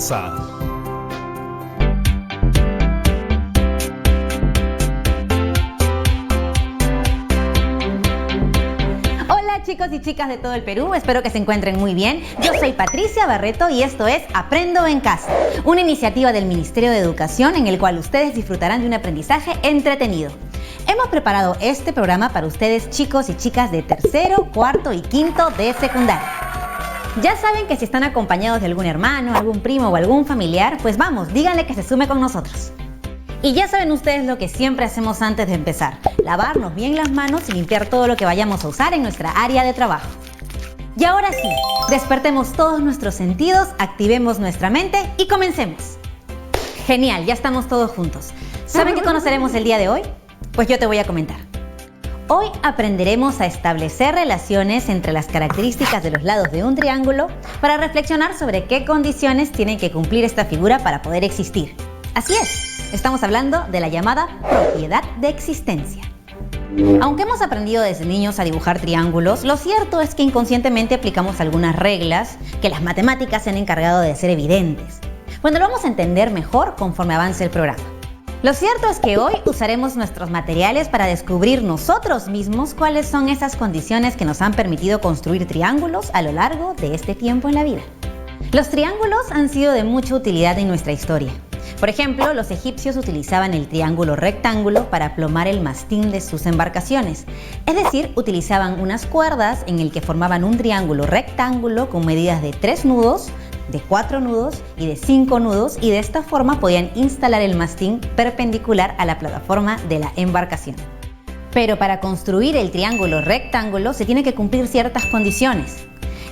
casa. Hola chicos y chicas de todo el Perú, espero que se encuentren muy bien. Yo soy Patricia Barreto y esto es Aprendo en Casa, una iniciativa del Ministerio de Educación en el cual ustedes disfrutarán de un aprendizaje entretenido. Hemos preparado este programa para ustedes chicos y chicas de tercero, cuarto y quinto de secundaria. Ya saben que si están acompañados de algún hermano, algún primo o algún familiar, pues vamos, díganle que se sume con nosotros. Y ya saben ustedes lo que siempre hacemos antes de empezar, lavarnos bien las manos y limpiar todo lo que vayamos a usar en nuestra área de trabajo. Y ahora sí, despertemos todos nuestros sentidos, activemos nuestra mente y comencemos. Genial, ya estamos todos juntos. ¿Saben qué conoceremos el día de hoy? Pues yo te voy a comentar. Hoy aprenderemos a establecer relaciones entre las características de los lados de un triángulo para reflexionar sobre qué condiciones tiene que cumplir esta figura para poder existir. Así es, estamos hablando de la llamada propiedad de existencia. Aunque hemos aprendido desde niños a dibujar triángulos, lo cierto es que inconscientemente aplicamos algunas reglas que las matemáticas se han encargado de hacer evidentes. Bueno, lo vamos a entender mejor conforme avance el programa. Lo cierto es que hoy usaremos nuestros materiales para descubrir nosotros mismos cuáles son esas condiciones que nos han permitido construir triángulos a lo largo de este tiempo en la vida. Los triángulos han sido de mucha utilidad en nuestra historia. Por ejemplo, los egipcios utilizaban el triángulo rectángulo para aplomar el mastín de sus embarcaciones. Es decir, utilizaban unas cuerdas en el que formaban un triángulo rectángulo con medidas de 3 nudos, de 4 nudos y de 5 nudos, y de esta forma podían instalar el mastín perpendicular a la plataforma de la embarcación. Pero para construir el triángulo rectángulo se tiene que cumplir ciertas condiciones.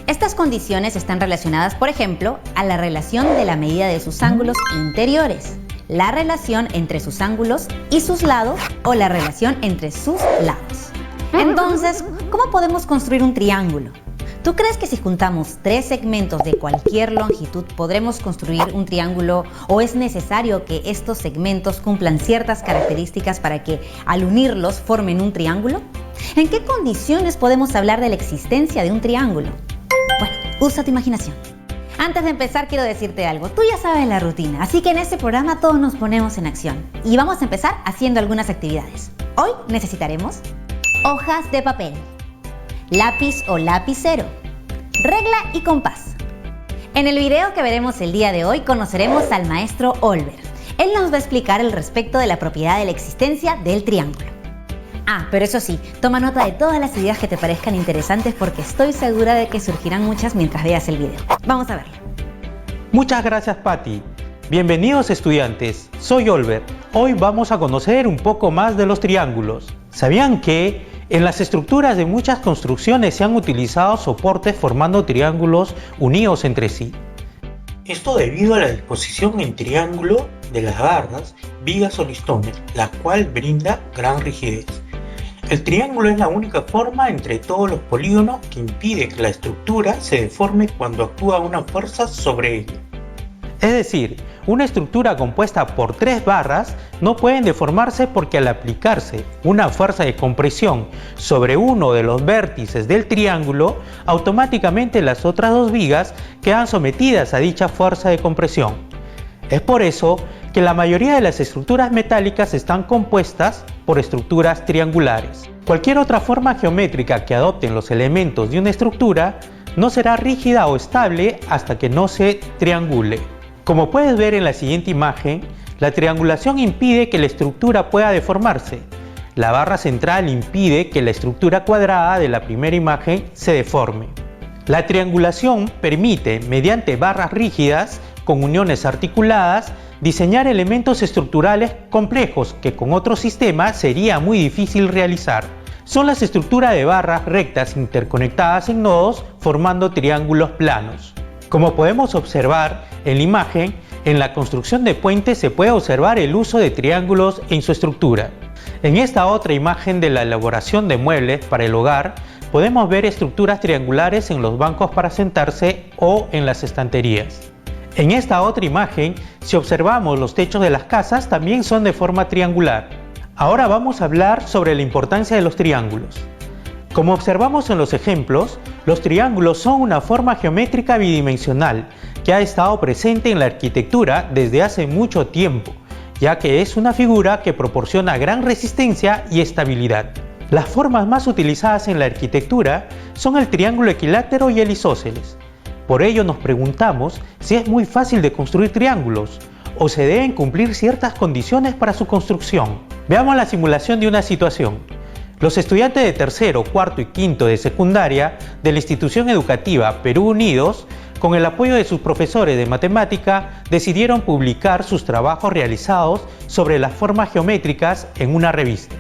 Estas condiciones están relacionadas, por ejemplo, a la relación de la medida de sus ángulos interiores, la relación entre sus ángulos y sus lados o la relación entre sus lados. Entonces, ¿cómo podemos construir un triángulo? ¿Tú crees que si juntamos 3 segmentos de cualquier longitud podremos construir un triángulo, o es necesario que estos segmentos cumplan ciertas características para que al unirlos formen un triángulo? ¿En qué condiciones podemos hablar de la existencia de un triángulo? Bueno, usa tu imaginación. Antes de empezar quiero decirte algo, tú ya sabes la rutina, así que en este programa todos nos ponemos en acción y vamos a empezar haciendo algunas actividades. Hoy necesitaremos hojas de papel, lápiz o lapicero, regla y compás. En el video que veremos el día de hoy conoceremos al maestro Olver. Él nos va a explicar al respecto de la propiedad de la existencia del triángulo. Pero eso sí, toma nota de todas las ideas que te parezcan interesantes porque estoy segura de que surgirán muchas mientras veas el video. Vamos a verlo. Muchas gracias, Patti. Bienvenidos estudiantes, soy Olver. Hoy vamos a conocer un poco más de los triángulos. ¿Sabían que en las estructuras de muchas construcciones se han utilizado soportes formando triángulos unidos entre sí? Esto debido a la disposición en triángulo de las barras, vigas o listones, la cual brinda gran rigidez. El triángulo es la única forma entre todos los polígonos que impide que la estructura se deforme cuando actúa una fuerza sobre ella. Es decir, una estructura compuesta por 3 barras no pueden deformarse porque al aplicarse una fuerza de compresión sobre uno de los vértices del triángulo, automáticamente las otras 2 vigas quedan sometidas a dicha fuerza de compresión. Es por eso que la mayoría de las estructuras metálicas están compuestas por estructuras triangulares. Cualquier otra forma geométrica que adopten los elementos de una estructura no será rígida o estable hasta que no se triangule. Como puedes ver en la siguiente imagen, la triangulación impide que la estructura pueda deformarse. La barra central impide que la estructura cuadrada de la primera imagen se deforme. La triangulación permite, mediante barras rígidas con uniones articuladas, diseñar elementos estructurales complejos que con otro sistema sería muy difícil realizar. Son las estructuras de barras rectas interconectadas en nodos formando triángulos planos. Como podemos observar en la imagen, en la construcción de puentes se puede observar el uso de triángulos en su estructura. En esta otra imagen de la elaboración de muebles para el hogar, podemos ver estructuras triangulares en los bancos para sentarse o en las estanterías. En esta otra imagen, si observamos los techos de las casas, también son de forma triangular. Ahora vamos a hablar sobre la importancia de los triángulos. Como observamos en los ejemplos, los triángulos son una forma geométrica bidimensional que ha estado presente en la arquitectura desde hace mucho tiempo, ya que es una figura que proporciona gran resistencia y estabilidad. Las formas más utilizadas en la arquitectura son el triángulo equilátero y el isósceles. Por ello nos preguntamos si es muy fácil de construir triángulos o se deben cumplir ciertas condiciones para su construcción. Veamos la simulación de una situación. Los estudiantes de tercero, cuarto y quinto de secundaria de la institución educativa Perú Unidos, con el apoyo de sus profesores de matemática, decidieron publicar sus trabajos realizados sobre las formas geométricas en una revista.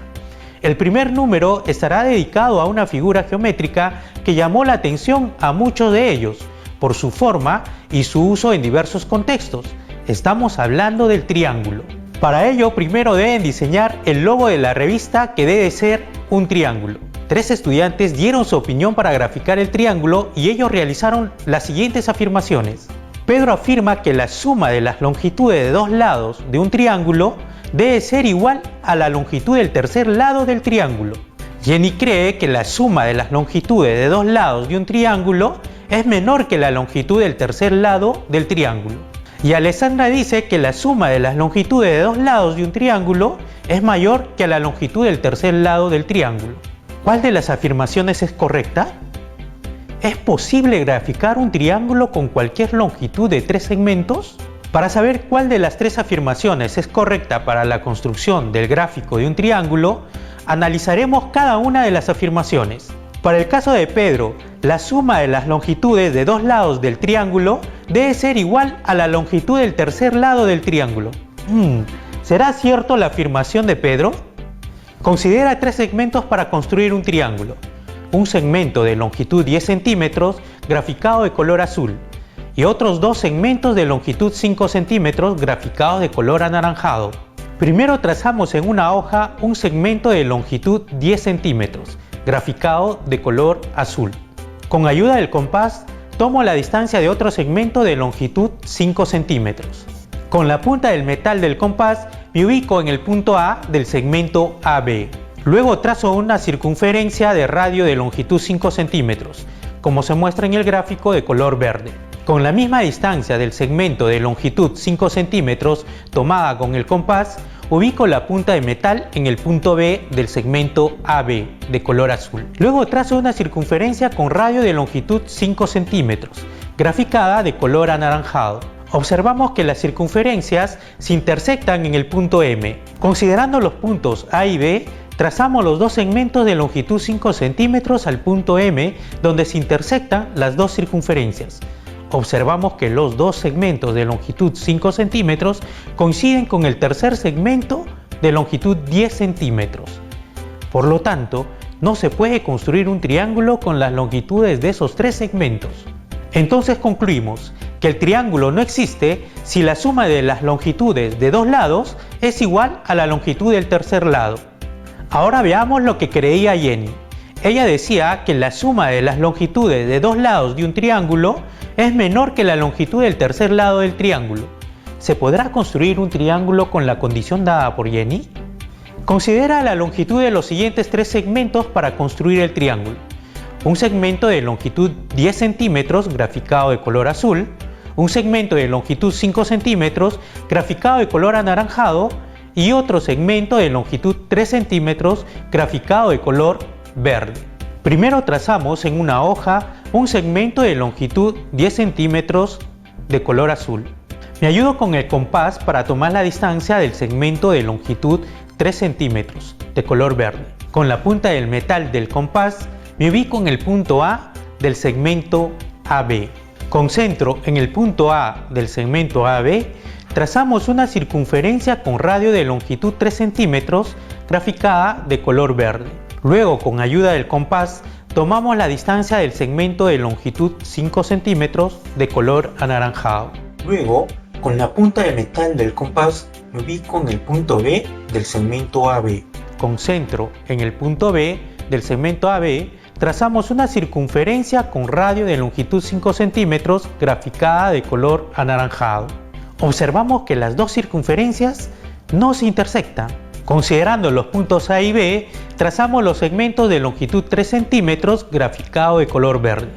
El primer número estará dedicado a una figura geométrica que llamó la atención a muchos de ellos por su forma y su uso en diversos contextos. Estamos hablando del triángulo. Para ello, primero deben diseñar el logo de la revista, que debe ser un triángulo. 3 estudiantes dieron su opinión para graficar el triángulo y ellos realizaron las siguientes afirmaciones. Pedro afirma que la suma de las longitudes de dos lados de un triángulo debe ser igual a la longitud del tercer lado del triángulo. Jenny cree que la suma de las longitudes de dos lados de un triángulo es menor que la longitud del tercer lado del triángulo. Y Alessandra dice que la suma de las longitudes de dos lados de un triángulo es mayor que la longitud del tercer lado del triángulo. ¿Cuál de las afirmaciones es correcta? ¿Es posible graficar un triángulo con cualquier longitud de 3 segmentos? Para saber cuál de las 3 afirmaciones es correcta para la construcción del gráfico de un triángulo, analizaremos cada una de las afirmaciones. Para el caso de Pedro, la suma de las longitudes de dos lados del triángulo debe ser igual a la longitud del tercer lado del triángulo. ¿Será cierto la afirmación de Pedro? Considera 3 segmentos para construir un triángulo. Un segmento de longitud 10 centímetros graficado de color azul y otros 2 segmentos de longitud 5 centímetros graficados de color anaranjado. Primero trazamos en una hoja un segmento de longitud 10 centímetros graficado de color azul. Con ayuda del compás, tomo la distancia de otro segmento de longitud 5 centímetros. Con la punta del metal del compás me ubico en el punto A del segmento AB. Luego trazo una circunferencia de radio de longitud 5 centímetros, como se muestra en el gráfico de color verde. Con la misma distancia del segmento de longitud 5 centímetros tomada con el compás, ubico la punta de metal en el punto B del segmento AB de color azul. Luego trazo una circunferencia con radio de longitud 5 centímetros, graficada de color anaranjado. Observamos que las circunferencias se intersectan en el punto M. Considerando los puntos A y B, trazamos los 2 segmentos de longitud 5 centímetros al punto M, donde se intersectan las 2 circunferencias. Observamos que los 2 segmentos de longitud 5 centímetros coinciden con el tercer segmento de longitud 10 centímetros. Por lo tanto, no se puede construir un triángulo con las longitudes de esos 3 segmentos. Entonces concluimos que el triángulo no existe si la suma de las longitudes de 2 lados es igual a la longitud del tercer lado. Ahora veamos lo que creía Jenny. Ella decía que la suma de las longitudes de 2 lados de un triángulo es menor que la longitud del tercer lado del triángulo. ¿Se podrá construir un triángulo con la condición dada por Jenny? Considera la longitud de los siguientes 3 segmentos para construir el triángulo. Un segmento de longitud 10 centímetros graficado de color azul, un segmento de longitud 5 centímetros graficado de color anaranjado y otro segmento de longitud 3 centímetros graficado de color verde. Primero trazamos en una hoja un segmento de longitud 10 centímetros de color azul. Me ayudo con el compás para tomar la distancia del segmento de longitud 3 centímetros de color verde. Con la punta del metal del compás me ubico en el punto A del segmento AB. Concentro en el punto A del segmento AB, trazamos una circunferencia con radio de longitud 3 centímetros graficada de color verde. Luego, con ayuda del compás, tomamos la distancia del segmento de longitud 5 centímetros de color anaranjado. Luego, con la punta de metal del compás, me ubico en el punto B del segmento AB. Concentro en el punto B del segmento AB, trazamos una circunferencia con radio de longitud 5 centímetros graficada de color anaranjado. Observamos que las 2 circunferencias no se intersectan. Considerando los puntos A y B, trazamos los segmentos de longitud 3 centímetros graficado de color verde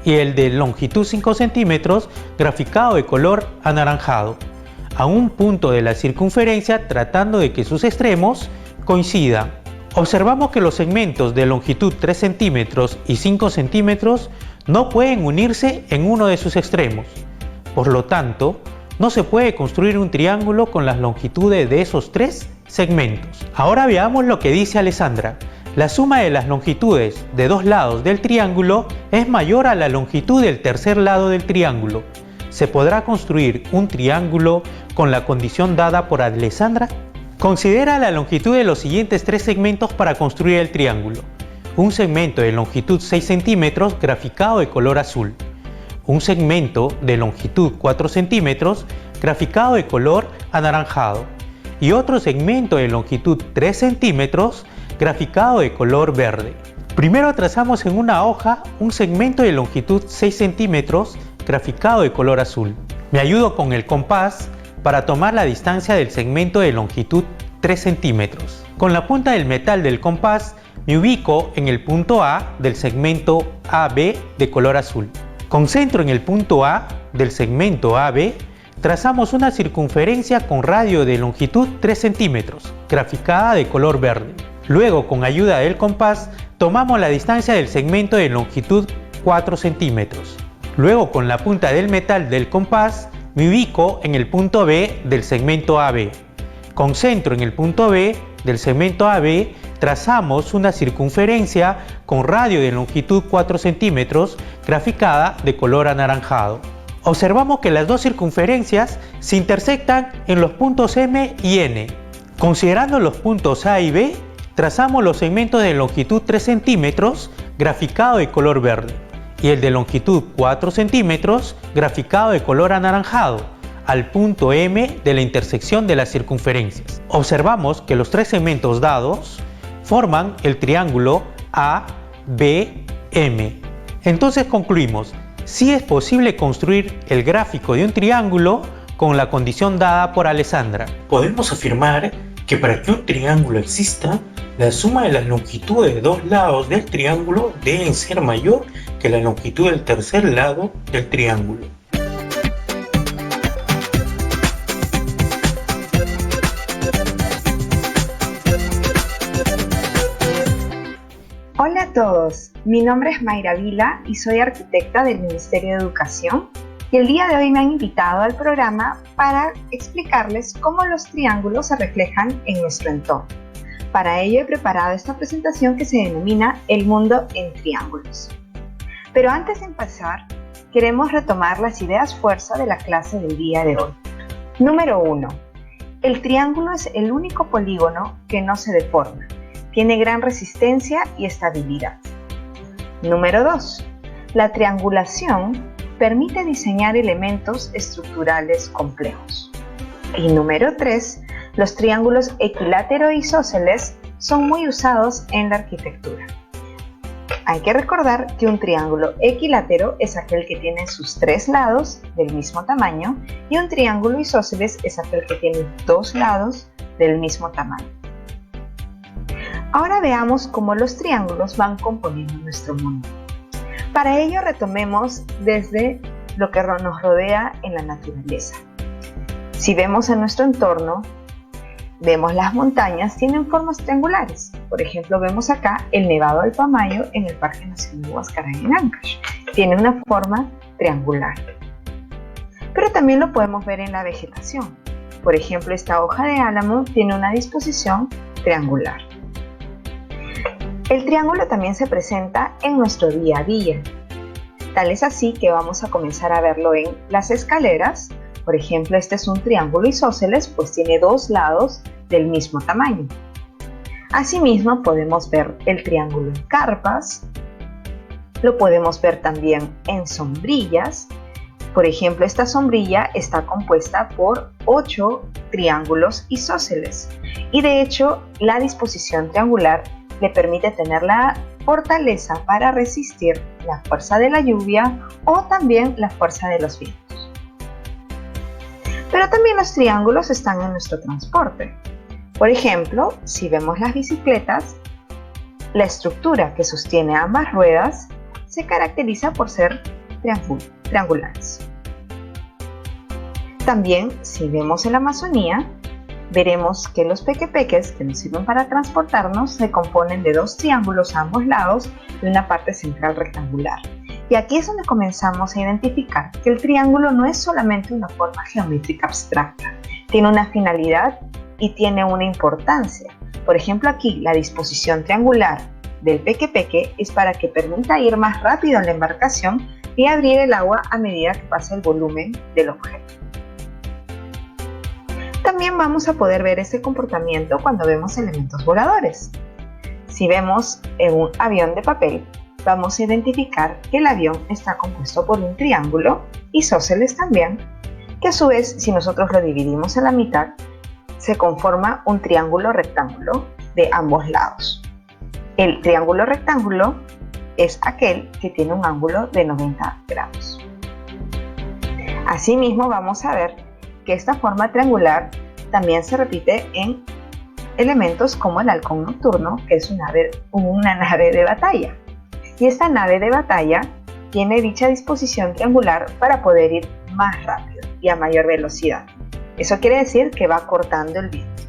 y el de longitud 5 centímetros graficado de color anaranjado, a un punto de la circunferencia tratando de que sus extremos coincidan. Observamos que los segmentos de longitud 3 centímetros y 5 centímetros no pueden unirse en uno de sus extremos. Por lo tanto, no se puede construir un triángulo con las longitudes de esos tres segmentos. Ahora veamos lo que dice Alessandra. La suma de las longitudes de dos lados del triángulo es mayor a la longitud del tercer lado del triángulo. ¿Se podrá construir un triángulo con la condición dada por Alessandra? Considera la longitud de los siguientes tres segmentos para construir el triángulo. Un segmento de longitud 6 centímetros graficado de color azul. Un segmento de longitud 4 centímetros graficado de color anaranjado. Y otro segmento de longitud 3 centímetros graficado de color verde. Primero trazamos en una hoja un segmento de longitud 6 centímetros graficado de color azul. Me ayudo con el compás para tomar la distancia del segmento de longitud 3 centímetros. Con la punta del metal del compás me ubico en el punto A del segmento AB de color azul. Concentro en el punto A del segmento AB, trazamos una circunferencia con radio de longitud 3 centímetros, graficada de color verde. Luego, con ayuda del compás, tomamos la distancia del segmento de longitud 4 centímetros. Luego, con la punta del metal del compás, me ubico en el punto B del segmento AB. Concentro en el punto B del segmento AB, trazamos una circunferencia con radio de longitud 4 centímetros, graficada de color anaranjado. Observamos que las dos circunferencias se intersectan en los puntos M y N. Considerando los puntos A y B, trazamos los segmentos de longitud 3 centímetros, graficado de color verde, y el de longitud 4 centímetros, graficado de color anaranjado, al punto M de la intersección de las circunferencias. Observamos que los tres segmentos dados forman el triángulo ABM. Entonces concluimos, sí es posible construir el gráfico de un triángulo con la condición dada por Alessandra. Podemos afirmar que para que un triángulo exista, la suma de las longitudes de dos lados del triángulo deben ser mayor que la longitud del tercer lado del triángulo. Hola a todos, mi nombre es Mayra Vila y soy arquitecta del Ministerio de Educación y el día de hoy me han invitado al programa para explicarles cómo los triángulos se reflejan en nuestro entorno. Para ello he preparado esta presentación que se denomina El mundo en triángulos. Pero antes de empezar, queremos retomar las ideas fuerza de la clase del día de hoy. Número 1. El triángulo es el único polígono que no se deforma. Tiene gran resistencia y estabilidad. Número 2. La triangulación permite diseñar elementos estructurales complejos. Y número 3. Los triángulos equilátero e isósceles son muy usados en la arquitectura. Hay que recordar que un triángulo equilátero es aquel que tiene sus tres lados del mismo tamaño y un triángulo isósceles es aquel que tiene dos lados del mismo tamaño. Ahora veamos cómo los triángulos van componiendo nuestro mundo. Para ello retomemos desde lo que nos rodea en la naturaleza. Si vemos en nuestro entorno, vemos las montañas tienen formas triangulares. Por ejemplo, vemos acá el Nevado del Pamayo en el Parque Nacional Huascarán en Ancash. Tiene una forma triangular. Pero también lo podemos ver en la vegetación. Por ejemplo, esta hoja de álamo tiene una disposición triangular. El triángulo también se presenta en nuestro día a día. Tal es así que vamos a comenzar a verlo en las escaleras. Por ejemplo, este es un triángulo isósceles, pues tiene dos lados del mismo tamaño. Asimismo, podemos ver el triángulo en carpas. Lo podemos ver también en sombrillas. Por ejemplo, esta sombrilla está compuesta por 8 triángulos isósceles. Y de hecho, la disposición triangular le permite tener la fortaleza para resistir la fuerza de la lluvia o también la fuerza de los vientos. Pero también los triángulos están en nuestro transporte. Por ejemplo, si vemos las bicicletas, la estructura que sostiene ambas ruedas se caracteriza por ser triangulares. También, si vemos en la Amazonía, veremos que los pequepeques que nos sirven para transportarnos se componen de dos triángulos a ambos lados y una parte central rectangular. Y aquí es donde comenzamos a identificar que el triángulo no es solamente una forma geométrica abstracta, tiene una finalidad y tiene una importancia. Por ejemplo, aquí la disposición triangular del pequepeque es para que permita ir más rápido en la embarcación y abrir el agua a medida que pasa el volumen del objeto. También vamos a poder ver este comportamiento cuando vemos elementos voladores. Si vemos en un avión de papel, vamos a identificar que el avión está compuesto por un triángulo, isósceles también, que a su vez, si nosotros lo dividimos en la mitad, se conforma un triángulo rectángulo de ambos lados. El triángulo rectángulo es aquel que tiene un ángulo de 90 grados. Asimismo, vamos a ver que esta forma triangular también se repite en elementos como el halcón nocturno, que es una nave de batalla. Y esta nave de batalla tiene dicha disposición triangular para poder ir más rápido y a mayor velocidad. Eso quiere decir que va cortando el viento.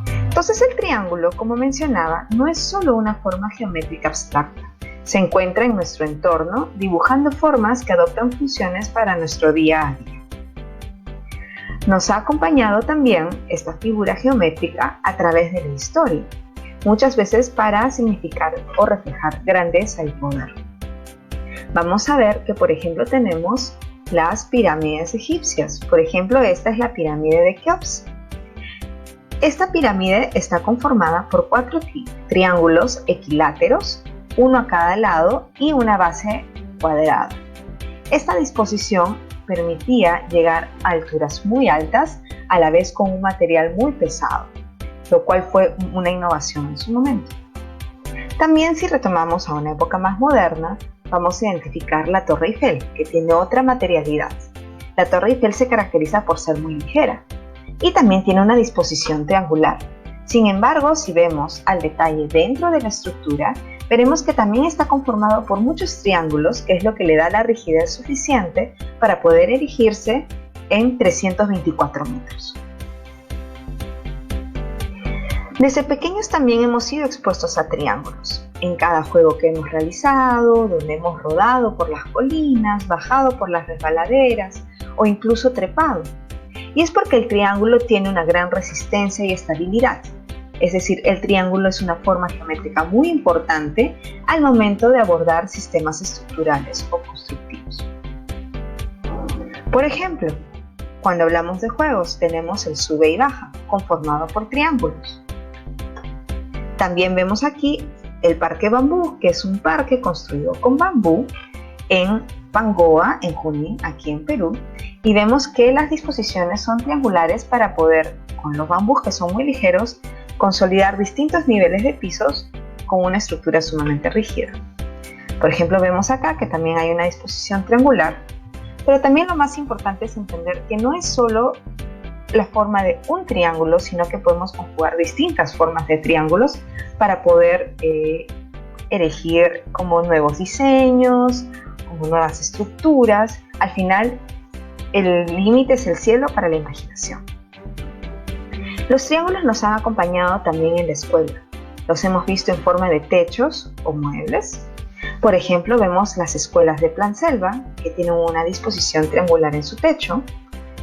Entonces el triángulo, como mencionaba, no es solo una forma geométrica abstracta. Se encuentra en nuestro entorno dibujando formas que adoptan funciones para nuestro día a día. Nos ha acompañado también esta figura geométrica a través de la historia, muchas veces para significar o reflejar grandeza y poder. Vamos a ver que, por ejemplo, tenemos las pirámides egipcias. Por ejemplo, esta es la pirámide de Keops. Esta pirámide está conformada por 4 triángulos equiláteros, uno a cada lado y una base cuadrada. Esta disposición permitía llegar a alturas muy altas, a la vez con un material muy pesado, lo cual fue una innovación en su momento. También, si retomamos a una época más moderna, vamos a identificar la Torre Eiffel, que tiene otra materialidad. La Torre Eiffel se caracteriza por ser muy ligera y también tiene una disposición triangular. Sin embargo, si vemos al detalle dentro de la estructura, veremos que también está conformado por muchos triángulos, que es lo que le da la rigidez suficiente para poder erigirse en 324 metros. Desde pequeños también hemos sido expuestos a triángulos. En cada juego que hemos realizado, donde hemos rodado por las colinas, bajado por las resbaladeras o incluso trepado. Y es porque el triángulo tiene una gran resistencia y estabilidad. Es decir, el triángulo es una forma geométrica muy importante al momento de abordar sistemas estructurales o constructivos. Por ejemplo, cuando hablamos de juegos, tenemos el sube y baja, conformado por triángulos. También vemos aquí el Parque Bambú, que es un parque construido con bambú en Pangoa, en Junín, aquí en Perú, y vemos que las disposiciones son triangulares para poder, con los bambús que son muy ligeros, consolidar distintos niveles de pisos con una estructura sumamente rígida. Por ejemplo, vemos acá que también hay una disposición triangular, pero también lo más importante es entender que no es solo la forma de un triángulo, sino que podemos conjugar distintas formas de triángulos para poder erigir como nuevos diseños, como nuevas estructuras. Al final, el límite es el cielo para la imaginación. Los triángulos nos han acompañado también en la escuela. Los hemos visto en forma de techos o muebles. Por ejemplo, vemos las escuelas de Plan Selva, que tienen una disposición triangular en su techo.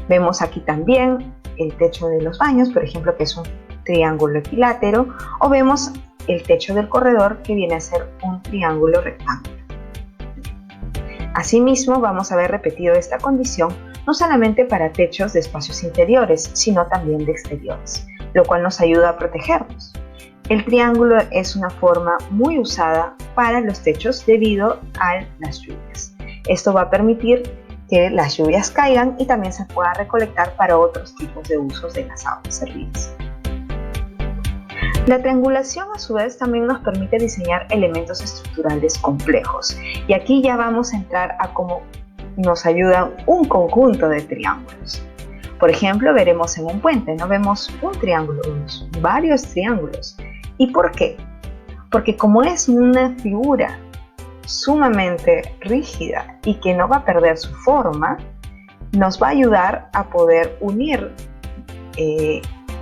Vemos aquí también el techo de los baños, por ejemplo, que es un triángulo equilátero. O vemos el techo del corredor, que viene a ser un triángulo rectángulo. Asimismo, vamos a ver repetido esta condición no solamente para techos de espacios interiores, sino también de exteriores, lo cual nos ayuda a protegernos. El triángulo es una forma muy usada para los techos debido a las lluvias. Esto va a permitir que las lluvias caigan y también se pueda recolectar para otros tipos de usos de las aguas servidas. La triangulación, a su vez, también nos permite diseñar elementos estructurales complejos. Y aquí ya vamos a entrar a cómo nos ayudan un conjunto de triángulos. Por ejemplo, veremos en un puente, no vemos un triángulo, vemos varios triángulos. ¿Y por qué? Porque como es una figura sumamente rígida y que no va a perder su forma, nos va a ayudar a poder unir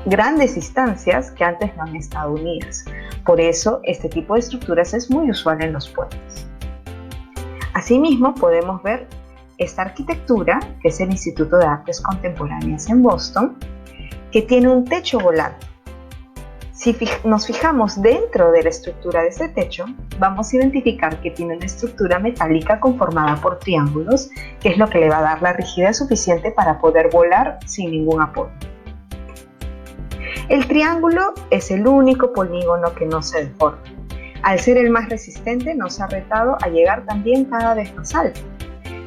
grandes distancias que antes no han estado unidas. Por eso, este tipo de estructuras es muy usual en los puentes. Asimismo, podemos ver esta arquitectura, que es el Instituto de Artes Contemporáneas en Boston, que tiene un techo volante. Si nos fijamos dentro de la estructura de este techo, vamos a identificar que tiene una estructura metálica conformada por triángulos, que es lo que le va a dar la rigidez suficiente para poder volar sin ningún apoyo. El triángulo es el único polígono que no se deforma. Al ser el más resistente, nos ha retado a llegar también cada vez más alto.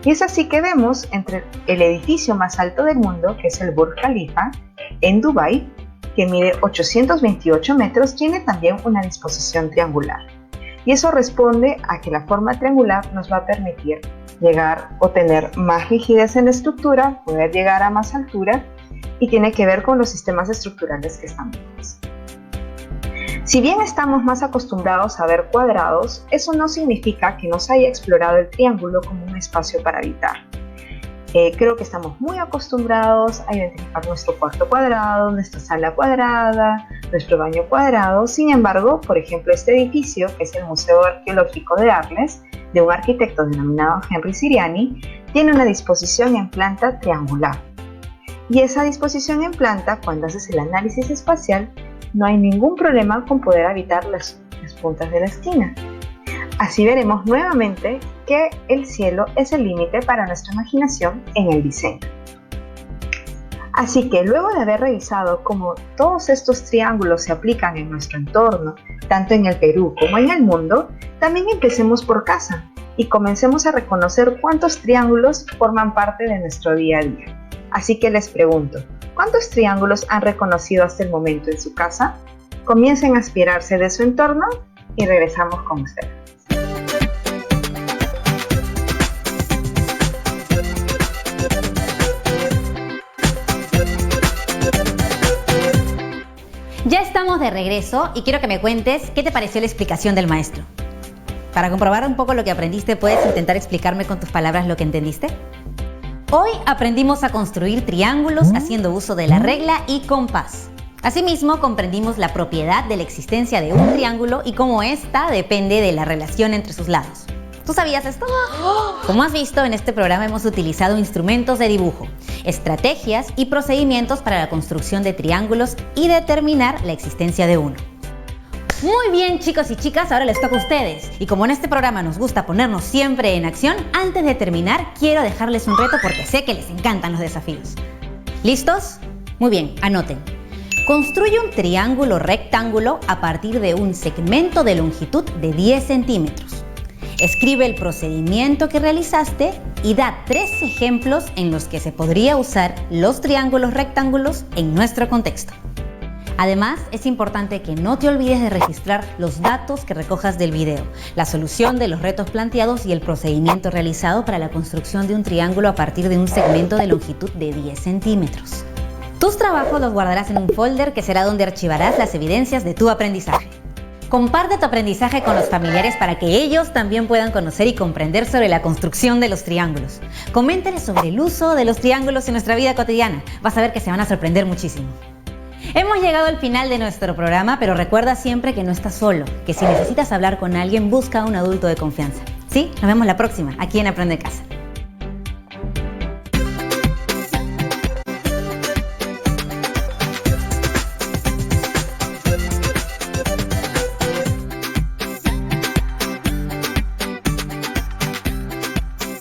Y es así que vemos entre el edificio más alto del mundo, que es el Burj Khalifa, en Dubái, que mide 828 metros, tiene también una disposición triangular. Y eso responde a que la forma triangular nos va a permitir llegar o tener más rigidez en la estructura, poder llegar a más altura, y tiene que ver con los sistemas estructurales que están vivos. Si bien estamos más acostumbrados a ver cuadrados, eso no significa que nos haya explorado el triángulo como un espacio para habitar. Creo que estamos muy acostumbrados a identificar nuestro cuarto cuadrado, nuestra sala cuadrada, nuestro baño cuadrado. Sin embargo, por ejemplo, este edificio, que es el Museo Arqueológico de Arles, de un arquitecto denominado Henry Siriani, tiene una disposición en planta triangular. Y esa disposición en planta, cuando haces el análisis espacial, no hay ningún problema con poder habitar las puntas de la esquina. Así veremos nuevamente que el cielo es el límite para nuestra imaginación en el diseño. Así que luego de haber revisado cómo todos estos triángulos se aplican en nuestro entorno, tanto en el Perú como en el mundo, también empecemos por casa y comencemos a reconocer cuántos triángulos forman parte de nuestro día a día. Así que les pregunto, ¿cuántos triángulos han reconocido hasta el momento en su casa? Comiencen a aspirarse de su entorno y regresamos con ustedes. Ya estamos de regreso y quiero que me cuentes qué te pareció la explicación del maestro. Para comprobar un poco lo que aprendiste, ¿puedes intentar explicarme con tus palabras lo que entendiste? Hoy aprendimos a construir triángulos haciendo uso de la regla y compás. Asimismo, comprendimos la propiedad de la existencia de un triángulo y cómo ésta depende de la relación entre sus lados. ¿Tú sabías esto? Como has visto, en este programa hemos utilizado instrumentos de dibujo, estrategias y procedimientos para la construcción de triángulos y determinar la existencia de uno. Muy bien, chicos y chicas, ahora les toca a ustedes. Y como en este programa nos gusta ponernos siempre en acción, antes de terminar quiero dejarles un reto porque sé que les encantan los desafíos. ¿Listos? Muy bien, anoten. Construye un triángulo rectángulo a partir de un segmento de longitud de 10 centímetros. Escribe el procedimiento que realizaste y da 3 ejemplos en los que se podría usar los triángulos rectángulos en nuestro contexto. Además, es importante que no te olvides de registrar los datos que recojas del video, la solución de los retos planteados y el procedimiento realizado para la construcción de un triángulo a partir de un segmento de longitud de 10 centímetros. Tus trabajos los guardarás en un folder que será donde archivarás las evidencias de tu aprendizaje. Comparte tu aprendizaje con los familiares para que ellos también puedan conocer y comprender sobre la construcción de los triángulos. Coméntales sobre el uso de los triángulos en nuestra vida cotidiana. Vas a ver que se van a sorprender muchísimo. Hemos llegado al final de nuestro programa, pero recuerda siempre que no estás solo, que si necesitas hablar con alguien, busca a un adulto de confianza. ¿Sí? Nos vemos la próxima, aquí en Aprende en Casa.